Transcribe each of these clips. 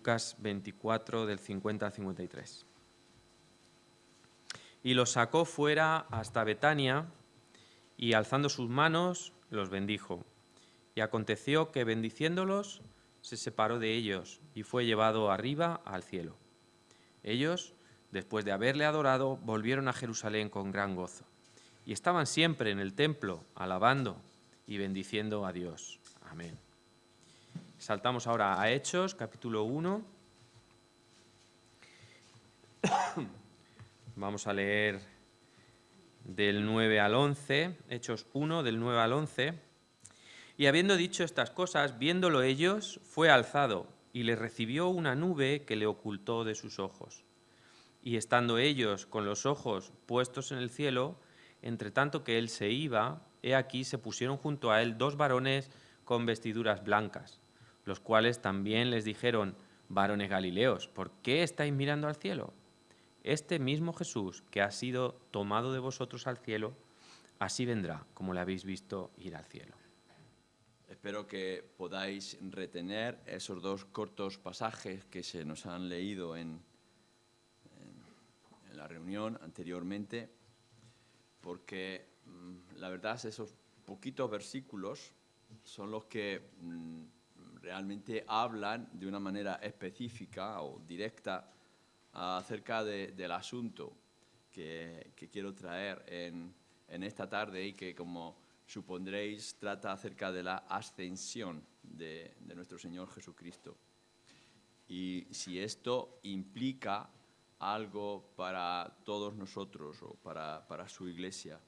Lucas 24, del 50 al 53. Y los sacó fuera hasta Betania, y alzando sus manos, los bendijo. Y aconteció que, bendiciéndolos, se separó de ellos, y fue llevado arriba al cielo. Ellos, después de haberle adorado, volvieron a Jerusalén con gran gozo. Y estaban siempre en el templo, alabando y bendiciendo a Dios. Amén. Saltamos ahora a Hechos, capítulo 1. Vamos a leer del 9 al 11, Hechos 1, del 9 al 11. Y habiendo dicho estas cosas, viéndolo ellos, fue alzado, y le recibió una nube que le ocultó de sus ojos. Y estando ellos con los ojos puestos en el cielo, entre tanto que él se iba, he aquí se pusieron junto a él dos varones con vestiduras blancas, los cuales también les dijeron: varones galileos, ¿por qué estáis mirando al cielo? Este mismo Jesús que ha sido tomado de vosotros al cielo, así vendrá como le habéis visto ir al cielo. Espero que podáis retener esos dos cortos pasajes que se nos han leído en la reunión anteriormente, porque la verdad esos poquitos versículos son los que realmente hablan de una manera específica o directa acerca del asunto que quiero traer en esta tarde, y que, como supondréis, trata acerca de la ascensión de nuestro Señor Jesucristo. Y si esto implica algo para todos nosotros o para su iglesia.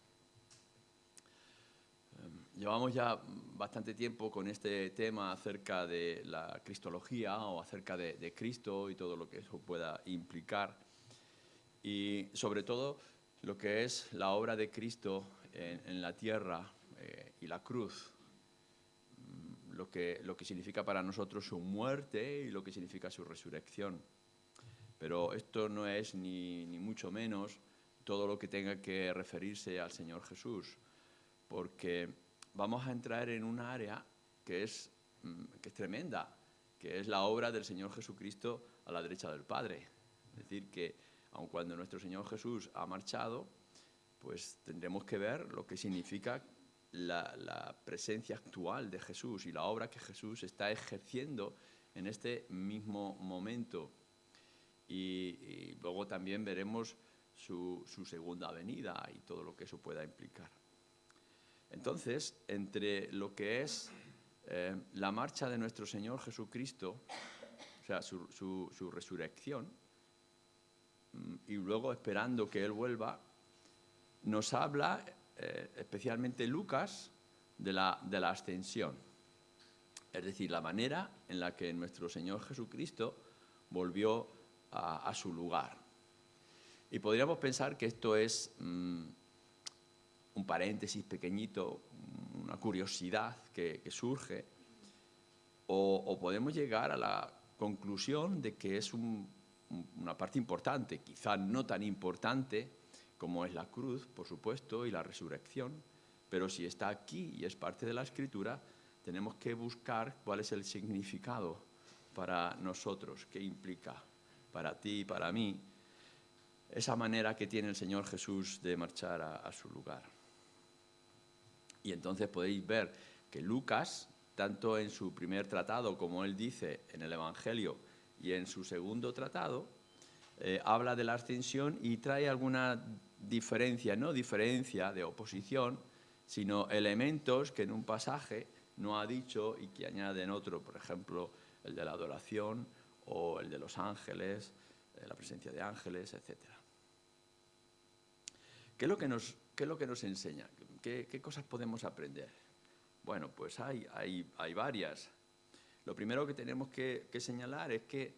Llevamos ya bastante tiempo con este tema acerca de la cristología, o acerca de Cristo y todo lo que eso pueda implicar. Y sobre todo lo que es la obra de Cristo en la tierra y la cruz. Lo que significa para nosotros su muerte y lo que significa su resurrección. Pero esto no es ni mucho menos todo lo que tenga que referirse al Señor Jesús, porque vamos a entrar en un área que es tremenda, que es la obra del Señor Jesucristo a la derecha del Padre. Es decir, que aun cuando nuestro Señor Jesús ha marchado, pues tendremos que ver lo que significa la presencia actual de Jesús y la obra que Jesús está ejerciendo en este mismo momento. Y luego también veremos su segunda venida y todo lo que eso pueda implicar. Entonces, entre lo que es la marcha de nuestro Señor Jesucristo, o sea, su resurrección, y luego esperando que Él vuelva, nos habla especialmente Lucas de la ascensión. Es decir, la manera en la que nuestro Señor Jesucristo volvió a su lugar. Y podríamos pensar que esto es un paréntesis pequeñito, una curiosidad que surge, o podemos llegar a la conclusión de que es una parte importante, quizá no tan importante como es la cruz, por supuesto, y la resurrección, pero si está aquí y es parte de la Escritura, tenemos que buscar cuál es el significado para nosotros, qué implica para ti y para mí esa manera que tiene el Señor Jesús de marchar a su lugar. Y entonces podéis ver que Lucas, tanto en su primer tratado, como él dice en el Evangelio, y en su segundo tratado, habla de la ascensión y trae alguna diferencia, no diferencia de oposición, sino elementos que en un pasaje no ha dicho y que añade en otro, por ejemplo, el de la adoración o el de los ángeles, la presencia de ángeles, etc. ¿Qué es lo que nos enseña? ¿Qué cosas podemos aprender? Bueno, pues hay varias. Lo primero que tenemos que señalar es que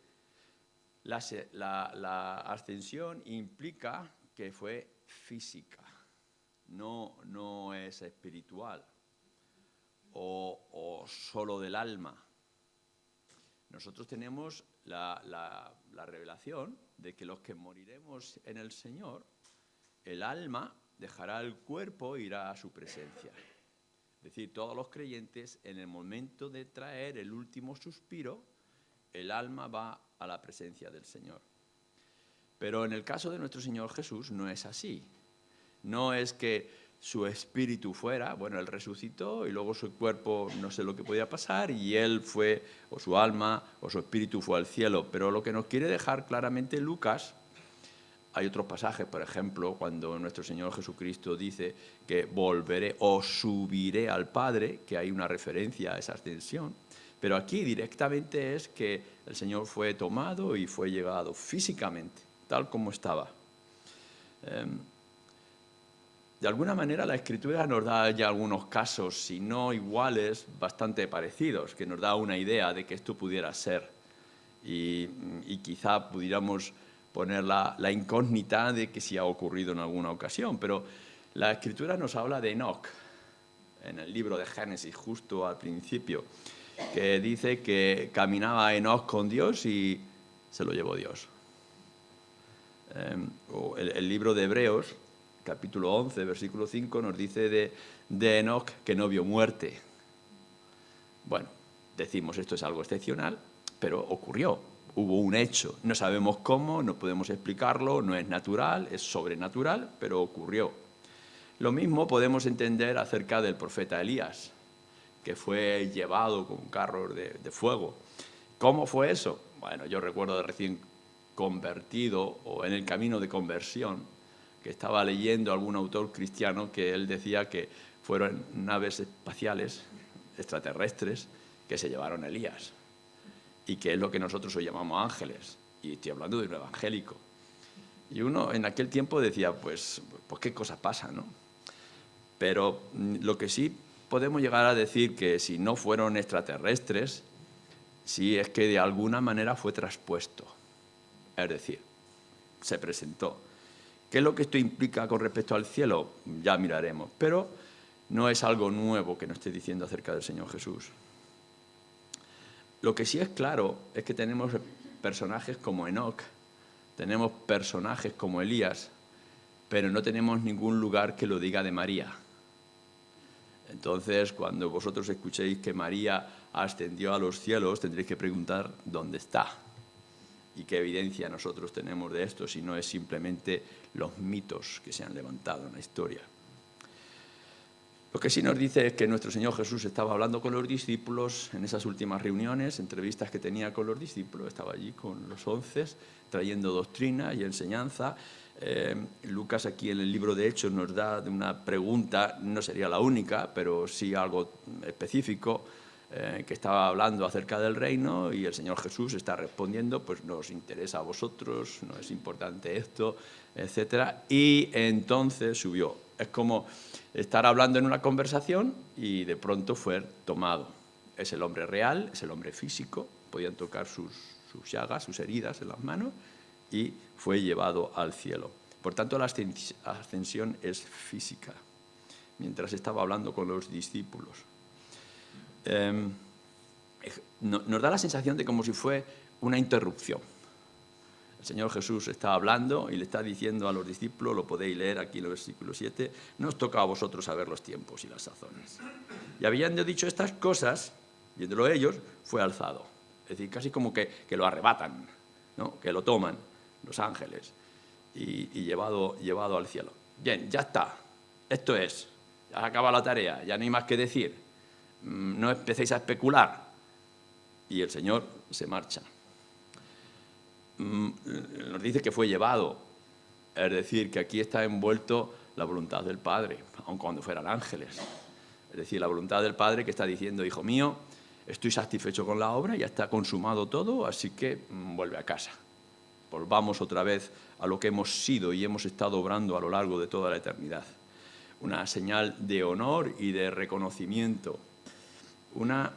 la ascensión implica que fue física, no es espiritual o solo del alma. Nosotros tenemos la revelación de que los que moriremos en el Señor, el alma dejará el cuerpo e irá a su presencia. Es decir, todos los creyentes, en el momento de traer el último suspiro, el alma va a la presencia del Señor. Pero en el caso de nuestro Señor Jesús no es así. No es que su espíritu fuera, bueno, Él resucitó y luego su cuerpo no sé lo que podía pasar y Él fue, o su alma, o su espíritu fue al cielo. Pero lo que nos quiere dejar claramente Lucas, hay otros pasajes, por ejemplo, cuando nuestro Señor Jesucristo dice que volveré o subiré al Padre, que hay una referencia a esa ascensión. Pero aquí directamente es que el Señor fue tomado y fue llevado físicamente, tal como estaba. De alguna manera la Escritura nos da ya algunos casos, si no iguales, bastante parecidos, que nos da una idea de que esto pudiera ser. Y quizá pudiéramos poner la incógnita de que si ha ocurrido en alguna ocasión, pero la Escritura nos habla de Enoc, en el libro de Génesis, justo al principio, que dice que caminaba Enoc con Dios y se lo llevó Dios. O el libro de Hebreos, capítulo 11, versículo 5, nos dice de Enoc que no vio muerte. Bueno, decimos esto es algo excepcional, pero ocurrió, hubo un hecho. No sabemos cómo, no podemos explicarlo, no es natural, es sobrenatural, pero ocurrió. Lo mismo podemos entender acerca del profeta Elías, que fue llevado con carros de fuego. ¿Cómo fue eso? Bueno, yo recuerdo de recién convertido o en el camino de conversión, que estaba leyendo algún autor cristiano que él decía que fueron naves espaciales extraterrestres que se llevaron a Elías y que es lo que nosotros hoy llamamos ángeles, y estoy hablando de un evangélico. Y uno en aquel tiempo decía, pues qué cosas pasan, ¿no? Pero lo que sí podemos llegar a decir que si no fueron extraterrestres, sí es que de alguna manera fue traspuesto. Es decir, se presentó. ¿Qué es lo que esto implica con respecto al cielo? Ya miraremos. Pero no es algo nuevo que nos esté diciendo acerca del Señor Jesús. Lo que sí es claro es que tenemos personajes como Enoc, tenemos personajes como Elías, pero no tenemos ningún lugar que lo diga de María. Entonces, cuando vosotros escuchéis que María ascendió a los cielos, tendréis que preguntar dónde está y qué evidencia nosotros tenemos de esto, si no es simplemente los mitos que se han levantado en la historia. Lo que sí nos dice es que nuestro Señor Jesús estaba hablando con los discípulos en esas últimas reuniones, entrevistas que tenía con los discípulos, estaba allí con los 11, trayendo doctrina y enseñanza. Lucas aquí en el libro de Hechos nos da una pregunta, no sería la única, pero sí algo específico, que estaba hablando acerca del reino y el Señor Jesús está respondiendo, pues nos interesa a vosotros, no es importante esto, etc. Y entonces subió. Es como estar hablando en una conversación y de pronto fue tomado. Es el hombre real, es el hombre físico, podían tocar sus llagas, sus heridas en las manos y fue llevado al cielo. Por tanto, la ascensión es física, mientras estaba hablando con los discípulos. Nos da la sensación de como si fue una interrupción. El Señor Jesús está hablando y le está diciendo a los discípulos, lo podéis leer aquí en el versículo 7, no os toca a vosotros saber los tiempos y las sazones. Y habiendo dicho estas cosas, viéndolo ellos, fue alzado. Es decir, casi como que lo arrebatan, ¿no? Que lo toman los ángeles y llevado al cielo. Bien, ya está. Esto es. Ya acaba la tarea, ya no hay más que decir. No empecéis a especular. Y el Señor se marcha. Nos dice que fue llevado, es decir, que aquí está envuelto la voluntad del Padre, aun cuando fueran ángeles. Es decir, la voluntad del Padre que está diciendo, hijo mío, estoy satisfecho con la obra, ya está consumado todo, así que vuelve a casa. Volvamos otra vez a lo que hemos sido y hemos estado obrando a lo largo de toda la eternidad. Una señal de honor y de reconocimiento. Una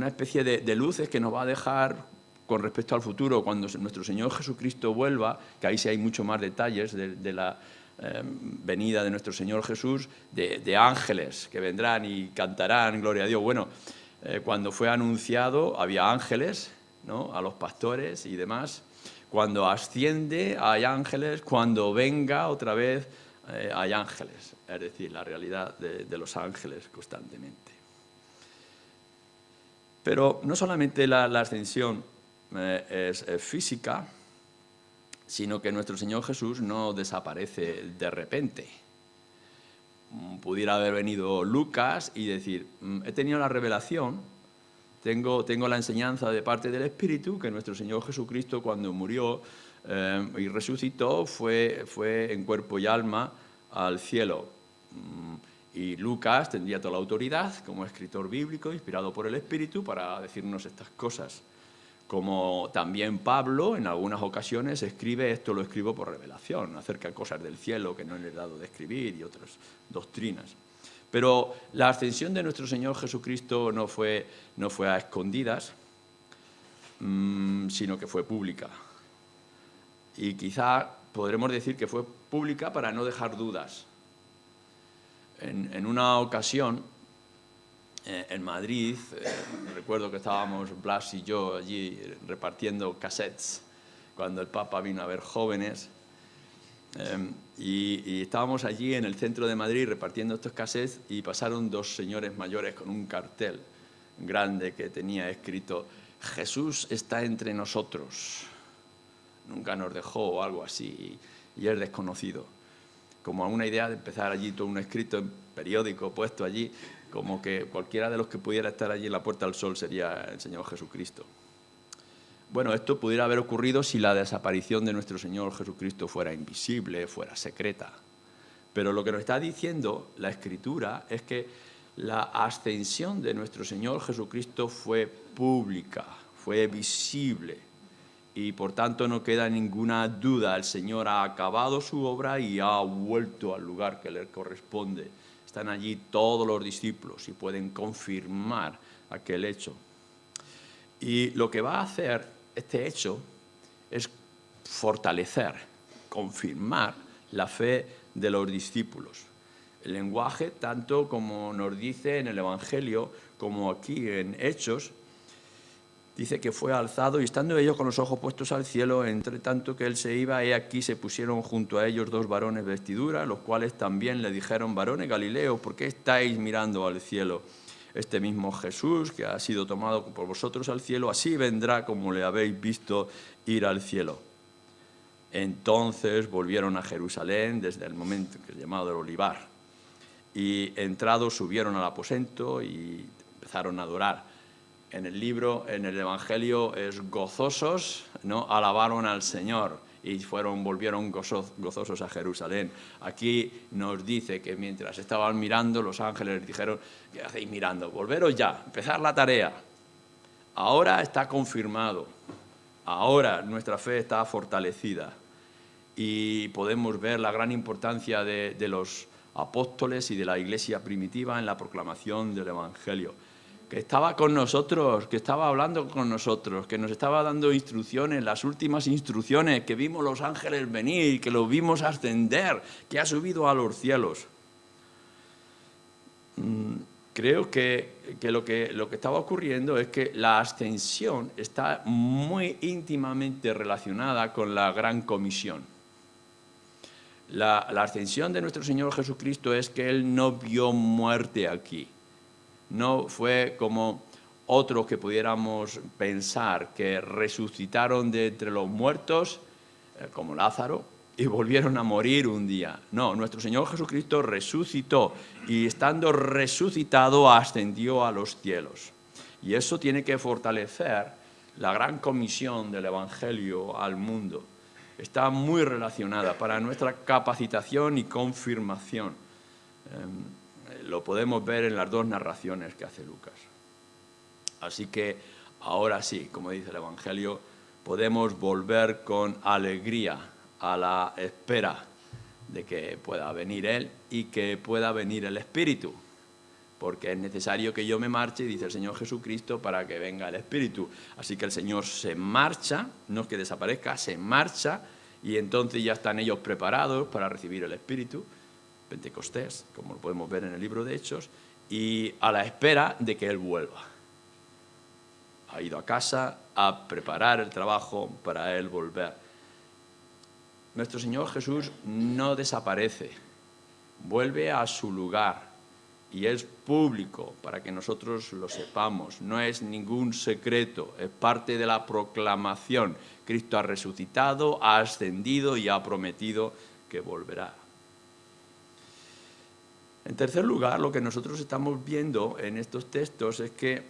especie de luces que nos va a dejar con respecto al futuro, cuando nuestro Señor Jesucristo vuelva, que ahí sí hay mucho más detalles de la venida de nuestro Señor Jesús, de ángeles que vendrán y cantarán, gloria a Dios. Bueno, cuando fue anunciado había ángeles, ¿no?, a los pastores y demás. Cuando asciende hay ángeles, cuando venga otra vez hay ángeles. Es decir, la realidad de los ángeles constantemente. Pero no solamente la ascensión es física, sino que nuestro Señor Jesús no desaparece de repente. Pudiera haber venido Lucas y decir, he tenido la revelación, tengo la enseñanza de parte del Espíritu, que nuestro Señor Jesucristo cuando murió y resucitó fue en cuerpo y alma al cielo. Y Lucas tendría toda la autoridad como escritor bíblico, inspirado por el Espíritu, para decirnos estas cosas. Como también Pablo en algunas ocasiones escribe, esto lo escribo por revelación, acerca de cosas del cielo que no le he dado de escribir y otras doctrinas. Pero la ascensión de nuestro Señor Jesucristo no fue a escondidas, sino que fue pública. Y quizá podremos decir que fue pública para no dejar dudas. En una ocasión, en Madrid, recuerdo que estábamos Blas y yo allí repartiendo cassettes cuando el Papa vino a ver jóvenes, y estábamos allí en el centro de Madrid repartiendo estos cassettes y pasaron dos señores mayores con un cartel grande que tenía escrito «Jesús está entre nosotros, nunca nos dejó» o algo así, y es desconocido. Como una idea de empezar allí todo un escrito en periódico puesto allí, como que cualquiera de los que pudiera estar allí en la Puerta del Sol sería el Señor Jesucristo. Bueno, esto pudiera haber ocurrido si la desaparición de nuestro Señor Jesucristo fuera invisible, fuera secreta. Pero lo que nos está diciendo la Escritura es que la ascensión de nuestro Señor Jesucristo fue pública, fue visible. Y por tanto no queda ninguna duda, el Señor ha acabado su obra y ha vuelto al lugar que le corresponde. Están allí todos los discípulos y pueden confirmar aquel hecho. Y lo que va a hacer este hecho es fortalecer, confirmar la fe de los discípulos. El lenguaje, tanto como nos dice en el Evangelio como aquí en Hechos, dice que fue alzado y estando ellos con los ojos puestos al cielo, entre tanto que él se iba, he aquí se pusieron junto a ellos dos varones vestiduras, los cuales también le dijeron, varones Galileos, ¿por qué estáis mirando al cielo? Este mismo Jesús, que ha sido tomado por vosotros al cielo, así vendrá como le habéis visto ir al cielo. Entonces volvieron a Jerusalén desde el momento que es llamado el Olivar. Y entrados subieron al aposento y empezaron a adorar. En el libro, en el Evangelio, es gozosos, ¿no? Alabaron al Señor y volvieron gozosos a Jerusalén. Aquí nos dice que mientras estaban mirando, los ángeles les dijeron, ¿qué hacéis mirando? Volveros ya, empezar la tarea. Ahora está confirmado, ahora nuestra fe está fortalecida y podemos ver la gran importancia de los apóstoles y de la iglesia primitiva en la proclamación del Evangelio. Que estaba con nosotros, que estaba hablando con nosotros, que nos estaba dando instrucciones, las últimas instrucciones, que vimos los ángeles venir, que los vimos ascender, que ha subido a los cielos. Creo que lo que estaba ocurriendo es que la ascensión está muy íntimamente relacionada con la Gran Comisión. La ascensión de nuestro Señor Jesucristo es que Él no vio muerte aquí. No fue como otros que pudiéramos pensar que resucitaron de entre los muertos, como Lázaro, y volvieron a morir un día. No, nuestro Señor Jesucristo resucitó y estando resucitado ascendió a los cielos. Y eso tiene que fortalecer la gran comisión del Evangelio al mundo. Está muy relacionada para nuestra capacitación y confirmación. Lo podemos ver en las dos narraciones que hace Lucas. Así que ahora sí, como dice el Evangelio, podemos volver con alegría a la espera de que pueda venir Él y que pueda venir el Espíritu, porque es necesario que yo me marche, dice el Señor Jesucristo, para que venga el Espíritu. Así que el Señor se marcha, no es que desaparezca, se marcha, y entonces ya están ellos preparados para recibir el Espíritu, Pentecostés, como lo podemos ver en el libro de Hechos, y a la espera de que Él vuelva. Ha ido a casa a preparar el trabajo para Él volver. Nuestro Señor Jesús no desaparece, vuelve a su lugar y es público para que nosotros lo sepamos. No es ningún secreto, es parte de la proclamación. Cristo ha resucitado, ha ascendido y ha prometido que volverá. En tercer lugar, lo que nosotros estamos viendo en estos textos es que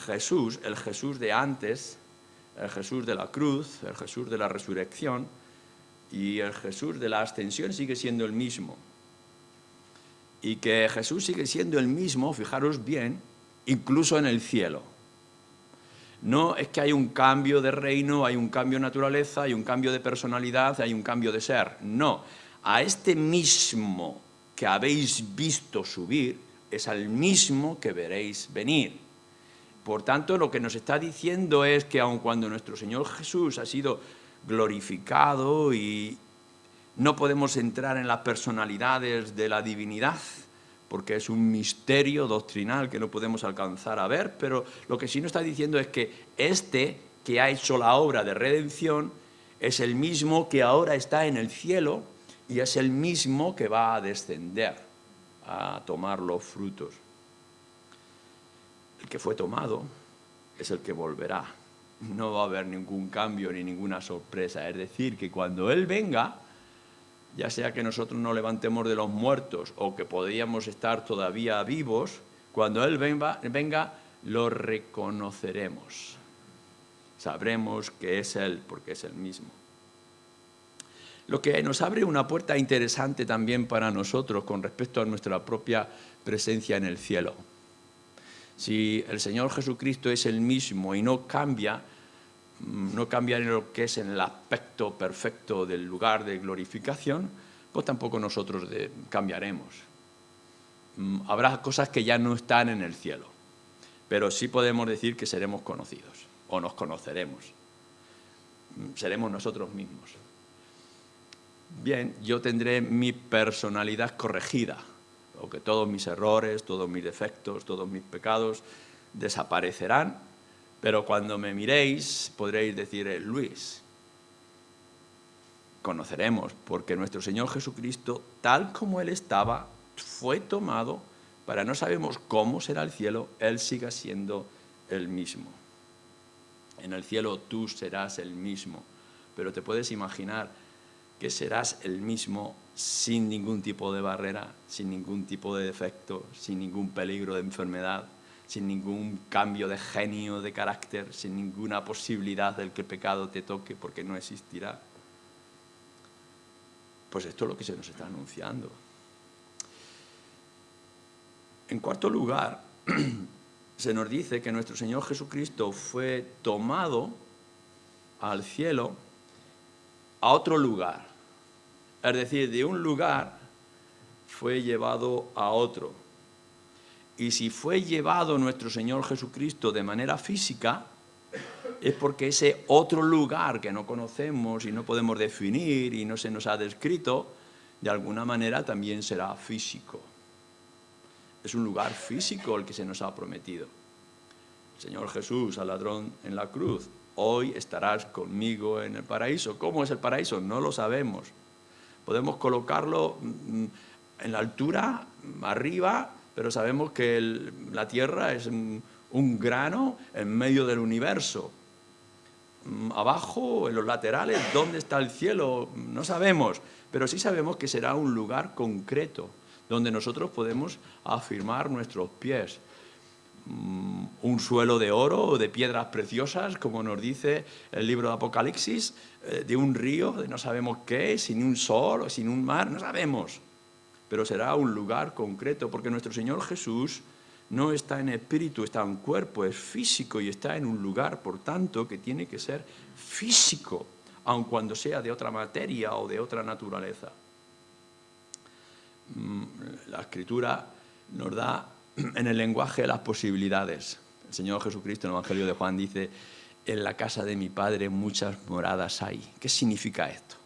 Jesús, el Jesús de antes, el Jesús de la cruz, el Jesús de la resurrección y el Jesús de la ascensión sigue siendo el mismo. Y que Jesús sigue siendo el mismo, fijaros bien, incluso en el cielo. No es que hay un cambio de reino, hay un cambio de naturaleza, hay un cambio de personalidad, hay un cambio de ser. No, a este mismo que habéis visto subir es al mismo que veréis venir. Por tanto, lo que nos está diciendo es que aun cuando nuestro Señor Jesús ha sido glorificado y no podemos entrar en las personalidades de la divinidad, porque es un misterio doctrinal que no podemos alcanzar a ver, pero lo que sí nos está diciendo es que este que ha hecho la obra de redención es el mismo que ahora está en el cielo y es el mismo que va a descender a tomar los frutos. El que fue tomado es el que volverá. No va a haber ningún cambio ni ninguna sorpresa. Es decir, que cuando Él venga, ya sea que nosotros nos levantemos de los muertos o que podríamos estar todavía vivos, cuando Él venga, lo reconoceremos. Sabremos que es Él, porque es el mismo. Lo que nos abre una puerta interesante también para nosotros con respecto a nuestra propia presencia en el cielo. Si el Señor Jesucristo es el mismo y no cambia en lo que es en el aspecto perfecto del lugar de glorificación, pues tampoco nosotros cambiaremos. Habrá cosas que ya no están en el cielo, pero sí podemos decir que seremos conocidos o nos conoceremos. Seremos nosotros mismos. Bien, yo tendré mi personalidad corregida, porque todos mis errores, todos mis defectos, todos mis pecados desaparecerán, pero cuando me miréis podréis decir Luis. Conoceremos, porque nuestro Señor Jesucristo, tal como Él estaba, fue tomado para no sabemos cómo será el cielo, Él siga siendo el mismo. En el cielo tú serás el mismo, pero te puedes imaginar que serás el mismo sin ningún tipo de barrera, sin ningún tipo de defecto, sin ningún peligro de enfermedad, sin ningún cambio de genio, de carácter, sin ninguna posibilidad del que el pecado te toque, porque no existirá. Pues esto es lo que se nos está anunciando. En cuarto lugar, se nos dice que nuestro Señor Jesucristo fue tomado al cielo a otro lugar. Es decir, de un lugar fue llevado a otro. Y si fue llevado nuestro Señor Jesucristo de manera física, es porque ese otro lugar que no conocemos y no podemos definir y no se nos ha descrito, de alguna manera también será físico. Es un lugar físico el que se nos ha prometido. El Señor Jesús, al ladrón en la cruz, hoy estarás conmigo en el paraíso. ¿Cómo es el paraíso? No lo sabemos. Podemos colocarlo en la altura, arriba, pero sabemos que la tierra es un grano en medio del universo. Abajo, en los laterales, ¿dónde está el cielo? No sabemos, pero sí sabemos que será un lugar concreto, donde nosotros podemos afirmar nuestros pies. Un suelo de oro o de piedras preciosas, como nos dice el libro de Apocalipsis, de un río, de no sabemos qué, sin un sol o sin un mar, no sabemos. Pero será un lugar concreto, porque nuestro Señor Jesús no está en espíritu, está en cuerpo, es físico y está en un lugar, por tanto, que tiene que ser físico, aun cuando sea de otra materia o de otra naturaleza. La Escritura nos da en el lenguaje las posibilidades. El Señor Jesucristo en el Evangelio de Juan dice: en la casa de mi Padre muchas moradas hay. ¿Qué significa esto?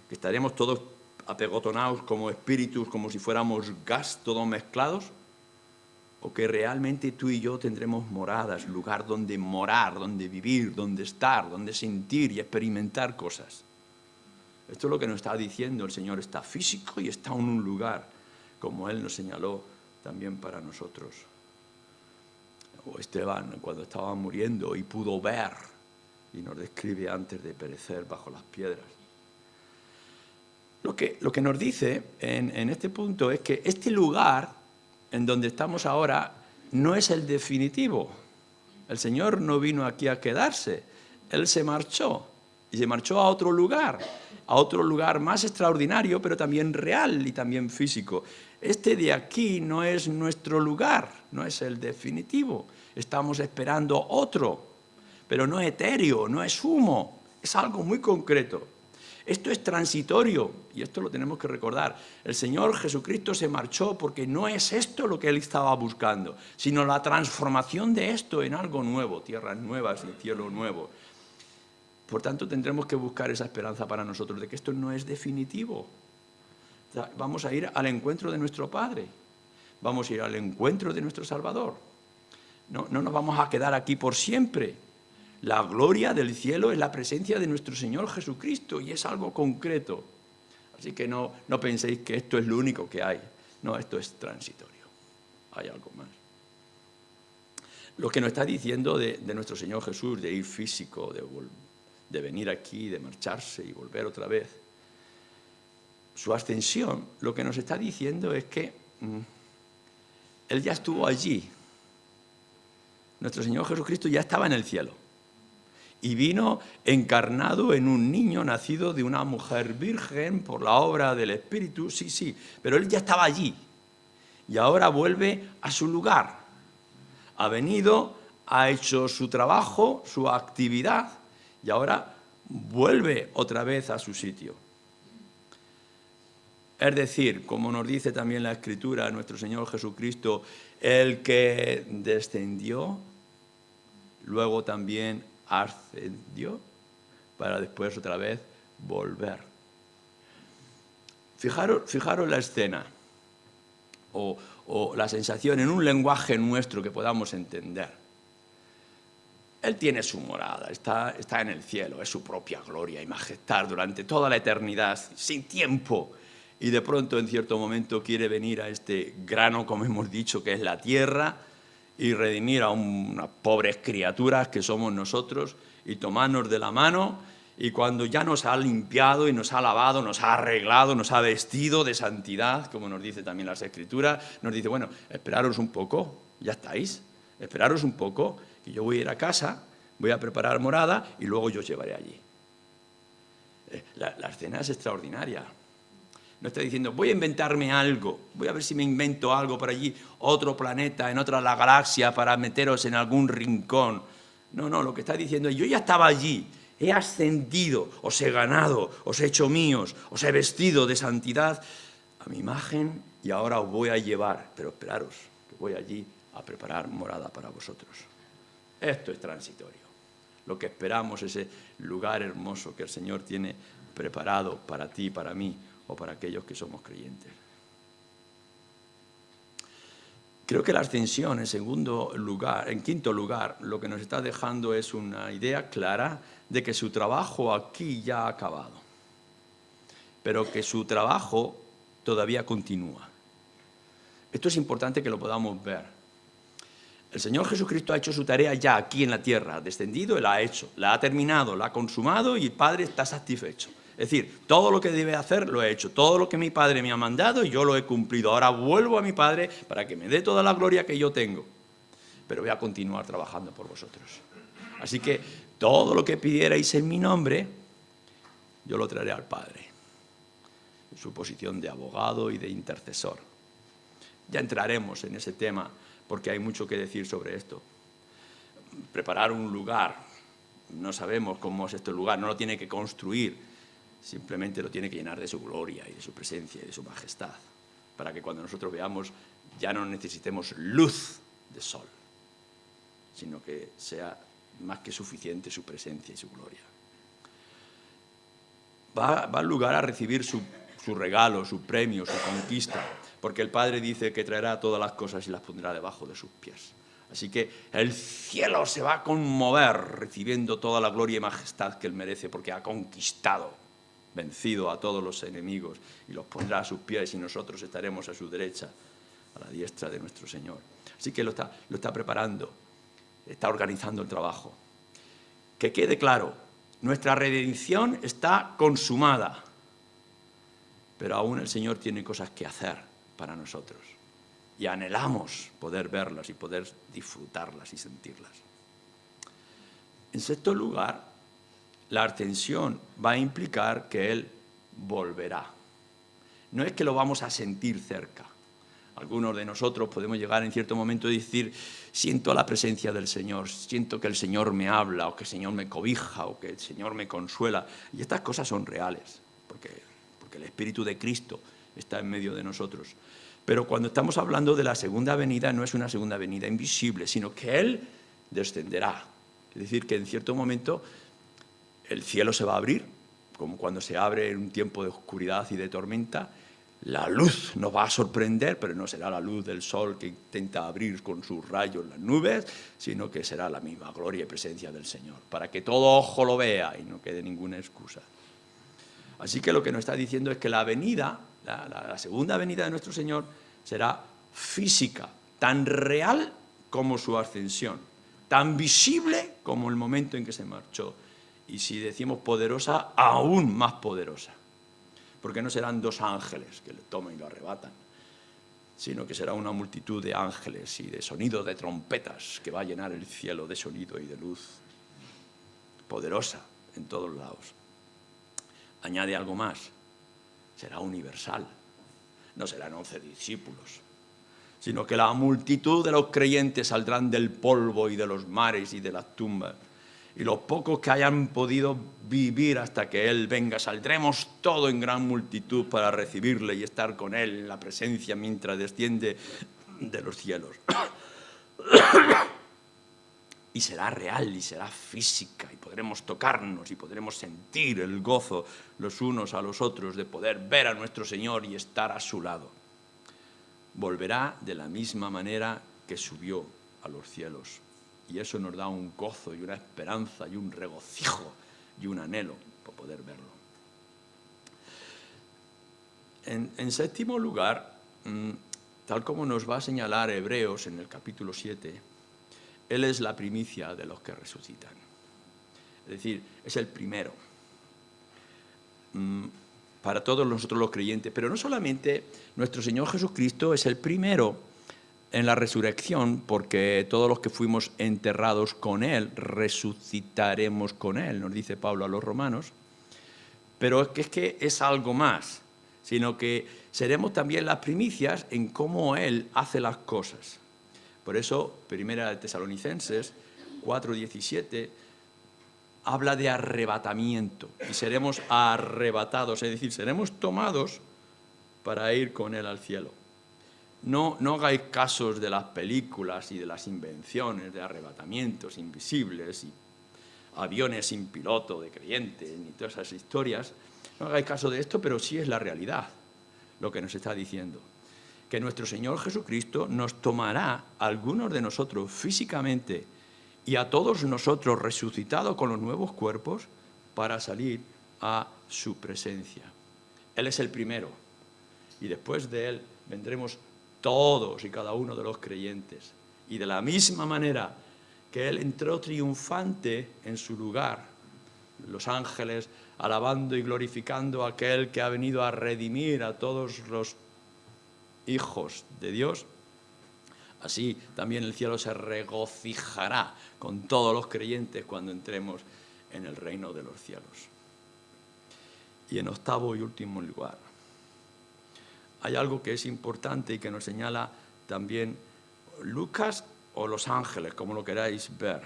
¿Que estaremos todos apegotonados como espíritus, como si fuéramos gas, todos mezclados? ¿O que realmente tú y yo tendremos moradas, lugar donde morar, donde vivir, donde estar, donde sentir y experimentar cosas? Esto es lo que nos está diciendo el Señor. Está físico y está en un lugar, como Él nos señaló también para nosotros. O Esteban, cuando estaba muriendo y pudo ver, y nos describe antes de perecer bajo las piedras. Lo que nos dice en este punto es que este lugar en donde estamos ahora no es el definitivo. El Señor no vino aquí a quedarse, Él se marchó, y se marchó a otro lugar más extraordinario, pero también real y también físico. Este de aquí no es nuestro lugar, no es el definitivo. Estamos esperando otro, pero no etéreo, no es humo, es algo muy concreto. Esto es transitorio, y esto lo tenemos que recordar. El Señor Jesucristo se marchó porque no es esto lo que Él estaba buscando, sino la transformación de esto en algo nuevo, tierras nuevas y cielo nuevo. Por tanto, tendremos que buscar esa esperanza para nosotros de que esto no es definitivo. O sea, vamos a ir al encuentro de nuestro Padre, vamos a ir al encuentro de nuestro Salvador. No nos vamos a quedar aquí por siempre. La gloria del cielo es la presencia de nuestro Señor Jesucristo y es algo concreto. Así que no penséis que esto es lo único que hay. No, esto es transitorio. Hay algo más. Lo que nos está diciendo de nuestro Señor Jesús, de ir físico, de venir aquí, de marcharse y volver otra vez. Su ascensión, lo que nos está diciendo es que Él ya estuvo allí. Nuestro Señor Jesucristo ya estaba en el cielo. Y vino encarnado en un niño nacido de una mujer virgen por la obra del Espíritu, sí, pero Él ya estaba allí. Y ahora vuelve a su lugar. Ha venido, ha hecho su trabajo, su actividad, y ahora vuelve otra vez a su sitio. Es decir, como nos dice también la Escritura, nuestro Señor Jesucristo, el que descendió, luego también ascendió para después otra vez volver. Fijaros la escena o la sensación en un lenguaje nuestro que podamos entender. Él tiene su morada, está en el cielo, es su propia gloria y majestad durante toda la eternidad, sin tiempo. Y de pronto, en cierto momento, quiere venir a este grano, como hemos dicho, que es la tierra, y redimir a unas pobres criaturas que somos nosotros y tomarnos de la mano, y cuando ya nos ha limpiado y nos ha lavado, nos ha arreglado, nos ha vestido de santidad, como nos dice también las Escrituras, nos dice, bueno, esperaros un poco, ya estáis, esperaros un poco, que yo voy a ir a casa, voy a preparar morada y luego yo os llevaré allí. La escena es extraordinaria. No está diciendo, voy a inventarme algo, voy a ver si me invento algo por allí, otro planeta, en otra galaxia, para meteros en algún rincón. No, lo que está diciendo es, yo ya estaba allí, he ascendido, os he ganado, os he hecho míos, os he vestido de santidad a mi imagen y ahora os voy a llevar, pero esperaros, que voy allí a preparar morada para vosotros. Esto es transitorio. Lo que esperamos es ese lugar hermoso que el Señor tiene preparado para ti, para mí, o para aquellos que somos creyentes. Creo que la ascensión, en quinto lugar, lo que nos está dejando es una idea clara de que su trabajo aquí ya ha acabado, pero que su trabajo todavía continúa. Esto es importante que lo podamos ver. El Señor Jesucristo ha hecho su tarea ya aquí en la tierra, ha descendido y la ha hecho, la ha terminado, la ha consumado y el Padre está satisfecho. Es decir, todo lo que debe hacer lo he hecho, todo lo que mi Padre me ha mandado yo lo he cumplido. Ahora vuelvo a mi Padre para que me dé toda la gloria que yo tengo. Pero voy a continuar trabajando por vosotros. Así que todo lo que pidierais en mi nombre, yo lo traeré al Padre, en su posición de abogado y de intercesor. Ya entraremos en ese tema porque hay mucho que decir sobre esto. Preparar un lugar, no sabemos cómo es este lugar, no lo tiene que construir. Simplemente lo tiene que llenar de su gloria y de su presencia y de su majestad, para que cuando nosotros veamos ya no necesitemos luz de sol, sino que sea más que suficiente su presencia y su gloria. Va al lugar a recibir su regalo, su premio, su conquista, porque el Padre dice que traerá todas las cosas y las pondrá debajo de sus pies. Así que el cielo se va a conmover recibiendo toda la gloria y majestad que Él merece, porque ha conquistado, vencido a todos los enemigos y los pondrá a sus pies y nosotros estaremos a su derecha a la diestra de nuestro Señor. Así que lo está preparando, está organizando el trabajo. Que quede claro, nuestra redención está consumada, pero aún el Señor tiene cosas que hacer para nosotros. Y anhelamos poder verlas y poder disfrutarlas y sentirlas. En sexto lugar, la ascensión va a implicar que Él volverá. No es que lo vamos a sentir cerca. Algunos de nosotros podemos llegar en cierto momento y decir, siento la presencia del Señor, siento que el Señor me habla, o que el Señor me cobija, o que el Señor me consuela. Y estas cosas son reales, porque el Espíritu de Cristo está en medio de nosotros. Pero cuando estamos hablando de la segunda venida, no es una segunda venida invisible, sino que Él descenderá. Es decir, que en cierto momento el cielo se va a abrir, como cuando se abre en un tiempo de oscuridad y de tormenta. La luz nos va a sorprender, pero no será la luz del sol que intenta abrir con sus rayos las nubes, sino que será la misma gloria y presencia del Señor, para que todo ojo lo vea y no quede ninguna excusa. Así que lo que nos está diciendo es que la venida, la segunda venida de nuestro Señor, será física, tan real como su ascensión, tan visible como el momento en que se marchó. Y si decimos poderosa, aún más poderosa. Porque no serán dos ángeles que le toman y lo arrebatan, sino que será una multitud de ángeles y de sonido de trompetas que va a llenar el cielo de sonido y de luz. Poderosa en todos lados. Añade algo más, será universal. No serán 11 discípulos, sino que la multitud de los creyentes saldrán del polvo y de los mares y de las tumbas. Y los pocos que hayan podido vivir hasta que Él venga, saldremos todo en gran multitud para recibirle y estar con Él en la presencia mientras desciende de los cielos. Y será real y será física y podremos tocarnos y podremos sentir el gozo los unos a los otros de poder ver a nuestro Señor y estar a su lado. Volverá de la misma manera que subió a los cielos. Y eso nos da un gozo y una esperanza y un regocijo y un anhelo por poder verlo. En séptimo lugar, tal como nos va a señalar Hebreos en el capítulo 7, Él es la primicia de los que resucitan. Es decir, es el primero para todos nosotros los creyentes. Pero no solamente nuestro Señor Jesucristo es el primero en la resurrección, porque todos los que fuimos enterrados con Él, resucitaremos con Él, nos dice Pablo a los romanos. Pero es que es algo más, sino que seremos también las primicias en cómo Él hace las cosas. Por eso, Primera de Tesalonicenses 4:17 habla de arrebatamiento, y seremos arrebatados, es decir, seremos tomados para ir con Él al cielo. No hagáis casos de las películas y de las invenciones de arrebatamientos invisibles y aviones sin piloto de creyentes ni todas esas historias. No hagáis caso de esto, pero sí es la realidad lo que nos está diciendo. Que nuestro Señor Jesucristo nos tomará a algunos de nosotros físicamente y a todos nosotros resucitados con los nuevos cuerpos para salir a su presencia. Él es el primero y después de Él vendremos todos y cada uno de los creyentes. Y de la misma manera que Él entró triunfante en su lugar, los ángeles alabando y glorificando a aquel que ha venido a redimir a todos los hijos de Dios, así también el cielo se regocijará con todos los creyentes cuando entremos en el reino de los cielos. Y en octavo y último lugar, hay algo que es importante y que nos señala también Lucas o los ángeles, como lo queráis ver.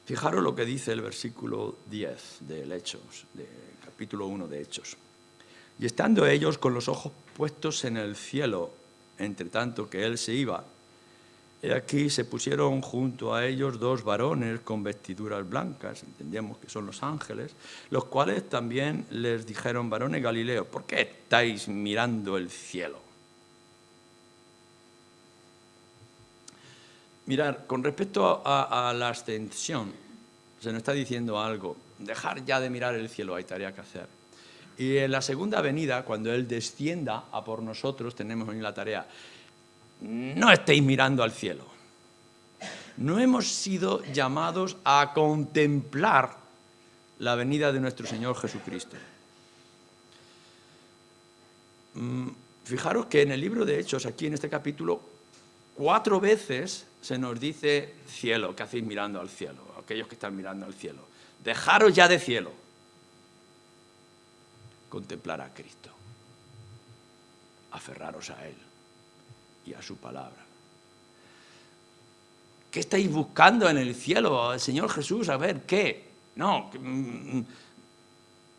Fijaros lo que dice el versículo 10 del Hechos, del capítulo 1 de Hechos. Y estando ellos con los ojos puestos en el cielo, entre tanto que él se iba, he aquí se pusieron junto a ellos dos varones con vestiduras blancas, entendemos que son los ángeles, los cuales también les dijeron: varones Galileos, ¿por qué estáis mirando el cielo? Mirad, con respecto a la ascensión, se nos está diciendo algo. Dejar ya de mirar el cielo, hay tarea que hacer. Y en la segunda venida, cuando Él descienda a por nosotros, tenemos en la tarea, no estéis mirando al cielo. No hemos sido llamados a contemplar la venida de nuestro Señor Jesucristo. Fijaros que en el libro de Hechos, aquí en este capítulo, 4 veces se nos dice cielo, ¿qué hacéis mirando al cielo? Aquellos que están mirando al cielo. Dejaros ya de cielo. Contemplar a Cristo. Aferraros a Él y a su palabra. ¿Qué estáis buscando en el cielo, al Señor Jesús? A ver, ¿qué? No,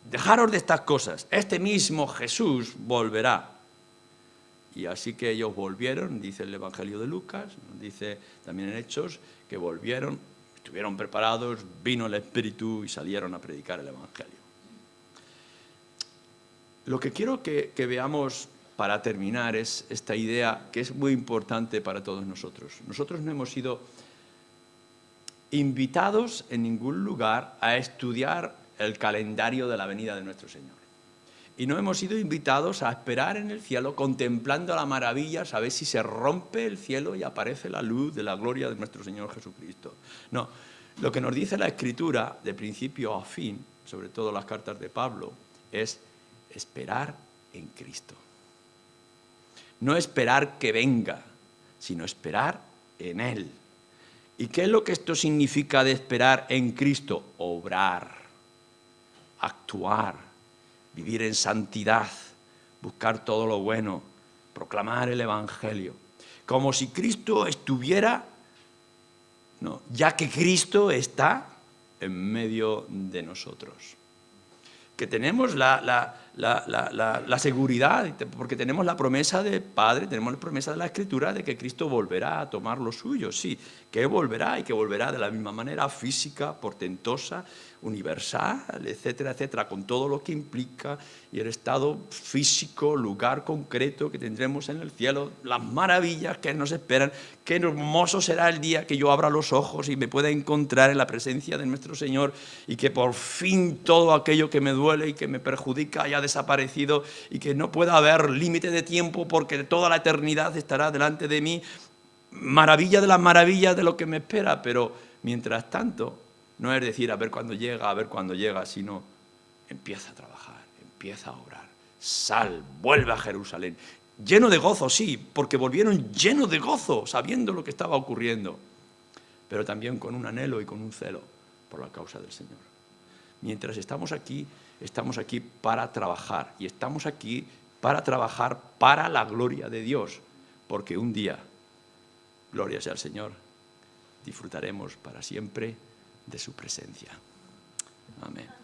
dejaros de estas cosas. Este mismo Jesús volverá. Y así que ellos volvieron, dice el Evangelio de Lucas, dice también en Hechos, que volvieron, estuvieron preparados, vino el Espíritu y salieron a predicar el Evangelio. Lo que quiero que veamos para terminar es esta idea que es muy importante para todos nosotros. Nosotros no hemos sido invitados en ningún lugar a estudiar el calendario de la venida de nuestro Señor. Y no hemos sido invitados a esperar en el cielo, contemplando la maravilla, a ver si se rompe el cielo y aparece la luz de la gloria de nuestro Señor Jesucristo. No, lo que nos dice la Escritura, de principio a fin, sobre todo las cartas de Pablo, es esperar en Cristo. No esperar que venga, sino esperar en Él. ¿Y qué es lo que esto significa de esperar en Cristo? Obrar, actuar, vivir en santidad, buscar todo lo bueno, proclamar el Evangelio. Como si Cristo estuviera, no, ya que Cristo está en medio de nosotros. Que tenemos la seguridad, porque tenemos la promesa del Padre, tenemos la promesa de la Escritura de que Cristo volverá a tomar lo suyo, sí, que Él volverá y que volverá de la misma manera física, portentosa, universal, etcétera, etcétera, con todo lo que implica y el estado físico, lugar concreto que tendremos en el cielo, las maravillas que nos esperan. Qué hermoso será el día que yo abra los ojos y me pueda encontrar en la presencia de nuestro Señor y que por fin todo aquello que me duele y que me perjudica haya desaparecido y que no pueda haber límite de tiempo porque toda la eternidad estará delante de mí. Maravilla de las maravillas de lo que me espera, pero mientras tanto no es decir a ver cuándo llega, sino empieza a trabajar, empieza a obrar, sal, vuelve a Jerusalén, lleno de gozo, sí, porque volvieron llenos de gozo, sabiendo lo que estaba ocurriendo, pero también con un anhelo y con un celo por la causa del Señor. Mientras estamos aquí para trabajar, y estamos aquí para trabajar para la gloria de Dios, porque un día, gloria sea al Señor, disfrutaremos para siempre de su presencia. Amén.